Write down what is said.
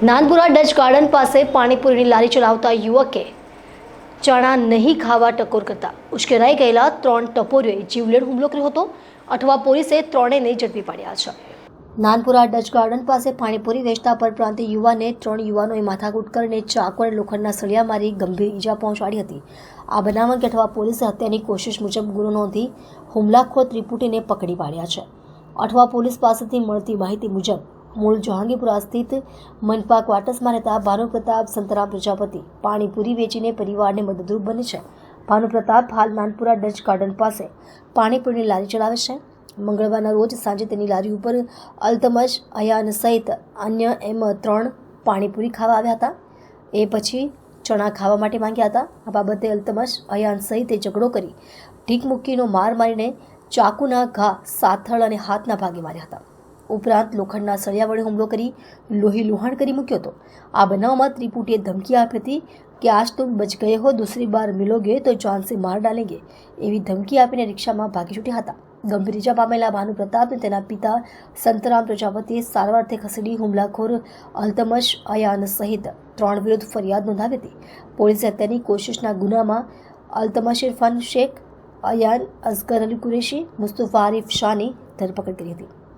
Nanpura Dutch garden પાસે પાણીપુરીની લારી ચલાવતા યુવકે ચણા નહીં ખાવા ટકોર કરતા ઉશ્કેરાઈ ગયેલા 3 ટપોરીઓએ જીવલેણ હુમલો કર્યો હતો. અઠવા પોલીસે ત્રણેયને ઝડપી પાડ્યા છે. નાનપુરા ડચ ગાર્ડન પાસે પાણીપુરી વેચતા પરપ્રાંતીય યુવાને 3 યુવાનોએ માથાકૂટ કરીને ચાકુ અને લોખંડના સળિયા મારી ગંભીર ઈજા પહોંચાડી હતી. આ બનાવ અંગે અઠવા પોલીસે હત્યાની કોશિશ મુજબ ગુનો નોંધી હુમલાખોર ત્રિપુટીને પકડી પાડ્યા છે. અઠવા પોલીસ પાસેથી મળતી માહિતી મુજબ મૂળ જહાંગીરપુરા સ્થિત મનપા ક્વાર્ટર્સમાં રહેતા ભાનુપ્રતાપ સંતરામ પ્રજાપતિ પાણીપુરી વેચીને પરિવારને મદદરૂપ બને છે. ભાનુપ્રતાપ હાલ નાનપુરા ડચ ગાર્ડન પાસે પાણીપુરીની લારી ચલાવે છે. મંગળવારના રોજ સાંજે તેની લારી ઉપર અલ્તમજ અયાન સહિત અન્ય એમ 3 પાણીપુરી ખાવા આવ્યા હતા. એ પછી ચણા ખાવા માટે માંગ્યા હતા. આ બાબતે અલ્તમજ અયાન સહિતે ઝઘડો કરી ઢીક મૂકીનો માર મારીને ચાકુના ઘા સાથળ અને હાથના ભાગે માર્યા હતા. ઉપરાંત લોખંડના સળિયા વડે હુમલો કરી લોહી લુહાણ કરી મૂક્યો હતો. આ બનાવમાં ત્રિપુટીએ ધમકી આપી હતી કે આજ તુમ બચ ગયે હો, દૂસરી બાર મિલોગે તો જાન સે માર ડાલેંગે એવી ધમકી આપીને રિક્ષામાં ભાગી છૂટ્યા હતા. ગંભીર ઇજા પામેલા ભાનુપ્રતાપને તેના પિતા સંતરામ પ્રજાપતિએ સારવારથી ખસેડી હુમલાખોર અલ્તમશ અયાન સહિત 3 વિરુદ્ધ ફરિયાદ નોંધાવી હતી. પોલીસે હત્યાની કોશિશના ગુનામાં અલ્તમશ ઇરફાન શેખ, અયાન અસગર અલી કુરેશી, મુસ્તફા આરિફ શાહની ધરપકડ કરી હતી.